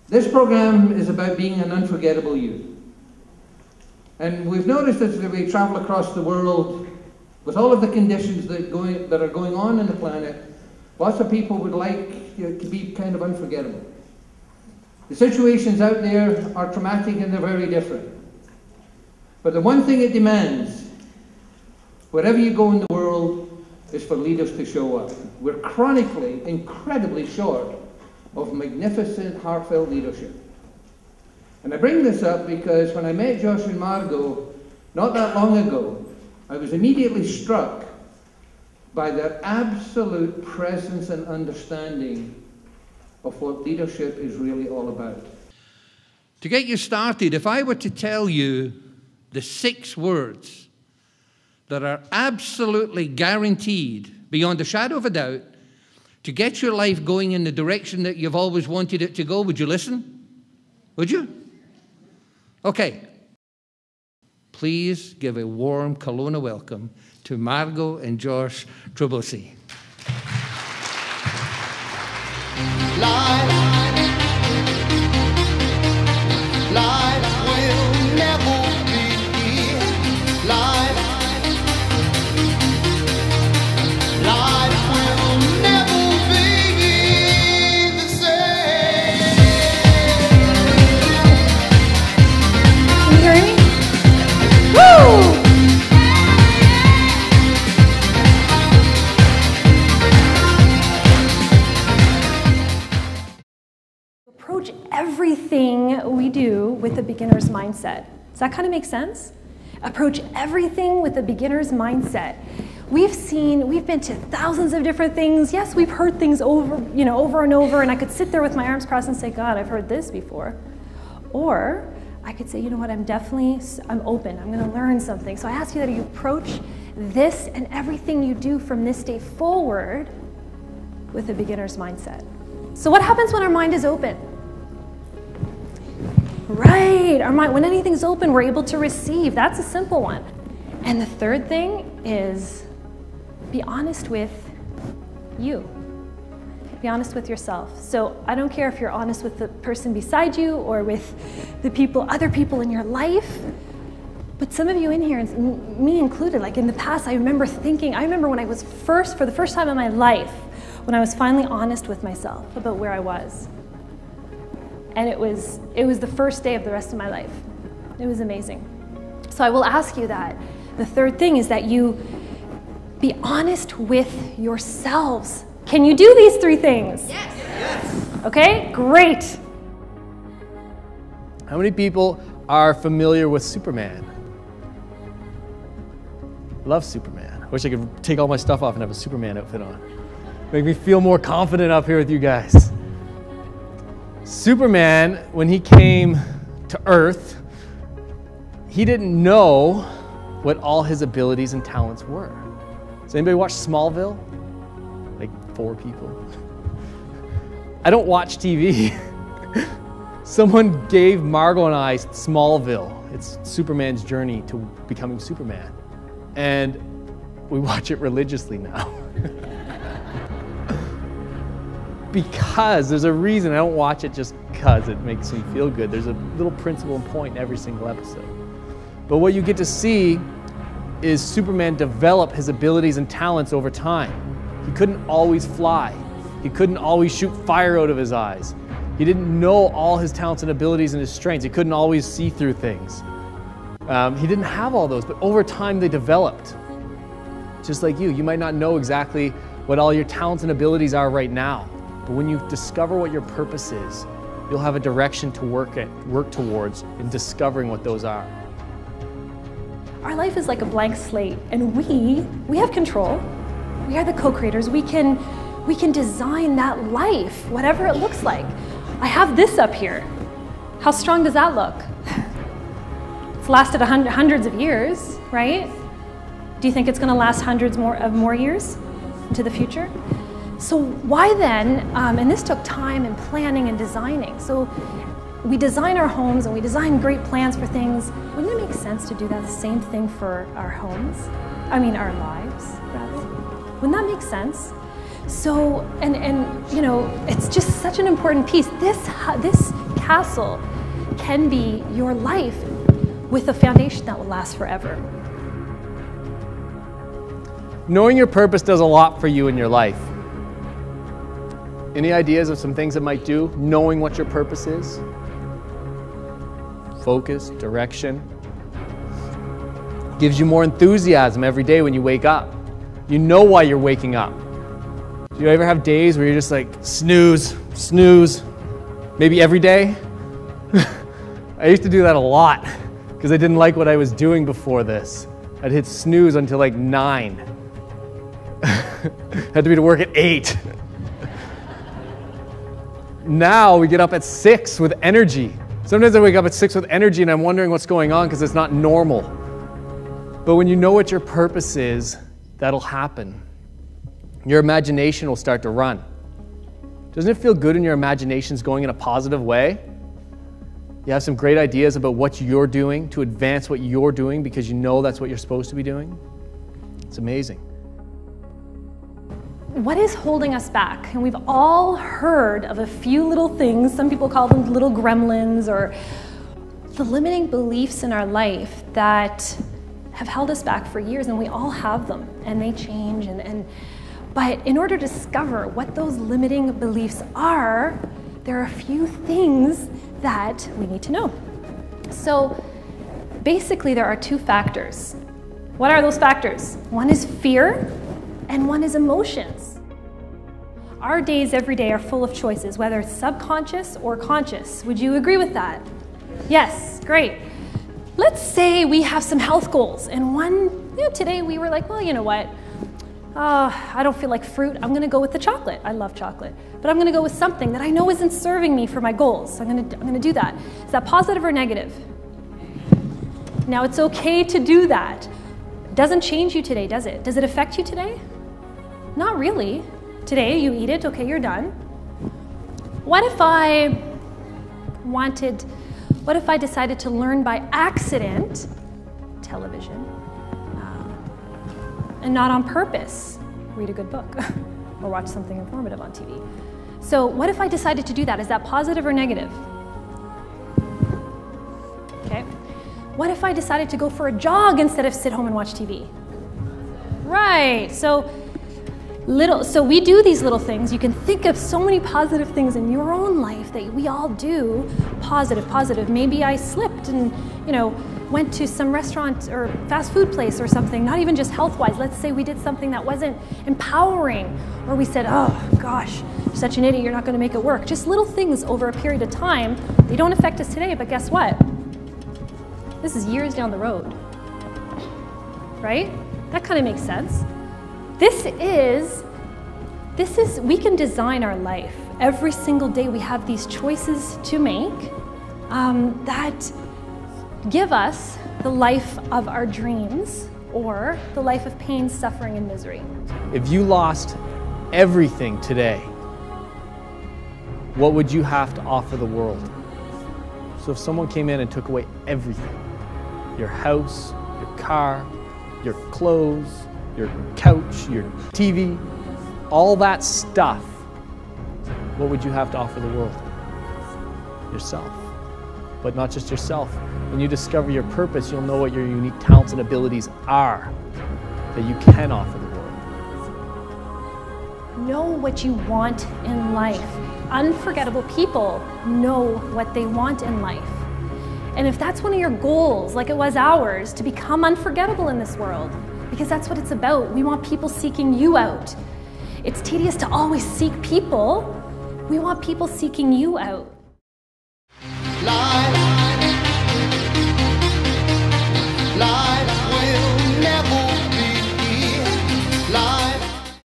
This program is about being an unforgettable youth. And we've noticed as we travel across the world, with all of the conditions that are going on in the planet, lots of people would like to be kind of unforgettable. The situations out there are traumatic and they're very different. But the one thing it demands, wherever you go in the world, is for leaders to show up. We're chronically, incredibly short of magnificent, heartfelt leadership. And I bring this up because when I met Josh and Margaux not that long ago, I was immediately struck by their absolute presence and understanding of what leadership is really all about. To get you started, if I were to tell you the 6 words that are absolutely guaranteed, beyond a shadow of a doubt, to get your life going in the direction that you've always wanted it to go, would you listen? Would you? Okay. Please give a warm Kelowna welcome to Margaux and Josh Trebosi. Life will never be here. Life will never be the same. Can you hear me? Woo! Approach everything we do with a beginner's mindset. Does that kind of make sense? Approach everything with a beginner's mindset. We've been to thousands of different things. Yes, we've heard things over and over, and I could sit there with my arms crossed and say, God, I've heard this before. Or I could say, you know what, I'm open, I'm gonna learn something. So I ask you that you approach this and everything you do from this day forward with a beginner's mindset. So what happens when our mind is open? Right, our mind, when anything's open, we're able to receive. That's a simple one. And the third thing is be honest with you. Be honest with yourself. So I don't care if you're honest with the person beside you or with the other people in your life, but some of you in here, and me included, like in the past, I remember when I was for the first time in my life, when I was finally honest with myself about where I was. And it was the first day of the rest of my life. It was amazing. So I will ask you that. The third thing is that you be honest with yourselves. Can you do these 3 things? Yes. Yes. Okay, great. How many people are familiar with Superman? Love Superman. I wish I could take all my stuff off and have a Superman outfit on. Make me feel more confident up here with you guys. Superman, when he came to Earth, he didn't know what all his abilities and talents were. Does anybody watch Smallville? Like 4 people. I don't watch TV. Someone gave Margaux and I Smallville. It's Superman's journey to becoming Superman. And we watch it religiously now. Because there's a reason I don't watch it just because it makes me feel good. There's a little principle and point in every single episode. But what you get to see is Superman develop his abilities and talents over time. He couldn't always fly. He couldn't always shoot fire out of his eyes. He didn't know all his talents and abilities and his strengths. He couldn't always see through things. He didn't have all those, but over time they developed. Just like you might not know exactly what all your talents and abilities are right now. But when you discover what your purpose is, you'll have a direction to work towards in discovering what those are. Our life is like a blank slate, and we have control. We are the co-creators. We can design that life, whatever it looks like. I have this up here. How strong does that look? It's lasted hundreds of years, right? Do you think it's going to last hundreds more years into the future? So why then, and this took time and planning and designing. So we design our homes and we design great plans for things. Wouldn't it make sense to do that same thing for our homes? Our lives, rather. Wouldn't that make sense? So, and you know, it's just such an important piece. This castle can be your life with a foundation that will last forever. Knowing your purpose does a lot for you in your life. Any ideas of some things it might do? Knowing what your purpose is? Focus, direction. Gives you more enthusiasm every day when you wake up. You know why you're waking up. Do you ever have days where you're just like, snooze, snooze, maybe every day? I used to do that a lot because I didn't like what I was doing before this. I'd hit snooze until like 9. Had to be to work at 8. Now we get up at 6 with energy. Sometimes I wake up at 6 with energy and I'm wondering what's going on because it's not normal. But when you know what your purpose is, that'll happen. Your imagination will start to run. Doesn't it feel good when your imagination's going in a positive way? You have some great ideas about what you're doing to advance what you're doing because you know that's what you're supposed to be doing. It's amazing. What is holding us back? And we've all heard of a few little things, some people call them little gremlins, or the limiting beliefs in our life that have held us back for years, and we all have them, and they change. But in order to discover what those limiting beliefs are, there are a few things that we need to know. So basically there are 2 factors. What are those factors? One is fear, and one is emotions. Our days every day are full of choices, whether it's subconscious or conscious. Would you agree with that? Yes, great. Let's say we have some health goals, and today we were like, well, you know what? I don't feel like fruit. I'm gonna go with the chocolate. I love chocolate, but I'm gonna go with something that I know isn't serving me for my goals. I'm gonna do that. Is that positive or negative? Now it's okay to do that. It doesn't change you today, does it? Does it affect you today? Not really. Today you eat it, okay, you're done. What if I decided to learn by accident television and not on purpose? Read a good book or watch something informative on TV. So what if I decided to do that? Is that positive or negative? Okay. What if I decided to go for a jog instead of sit home and watch TV? Right. So we do these little things. You can think of so many positive things in your own life that we all do. Positive. Maybe I slipped and, went to some restaurant or fast food place or something, not even just health-wise. Let's say we did something that wasn't empowering, or we said, oh gosh, you're such an idiot, you're not gonna make it work. Just little things over a period of time. They don't affect us today, but guess what? This is years down the road, right? That kind of makes sense. We can design our life. Every single day we have these choices to make that give us the life of our dreams or the life of pain, suffering, and misery. If you lost everything today, what would you have to offer the world? So if someone came in and took away everything, your house, your car, your clothes, your couch, your TV, all that stuff, what would you have to offer the world? Yourself. But not just yourself. When you discover your purpose, you'll know what your unique talents and abilities are that you can offer the world. Know what you want in life. Unforgettable people know what they want in life. And if that's one of your goals, like it was ours, to become unforgettable in this world, because that's what it's about. We want people seeking you out. It's tedious to always seek people. We want people seeking you out. Life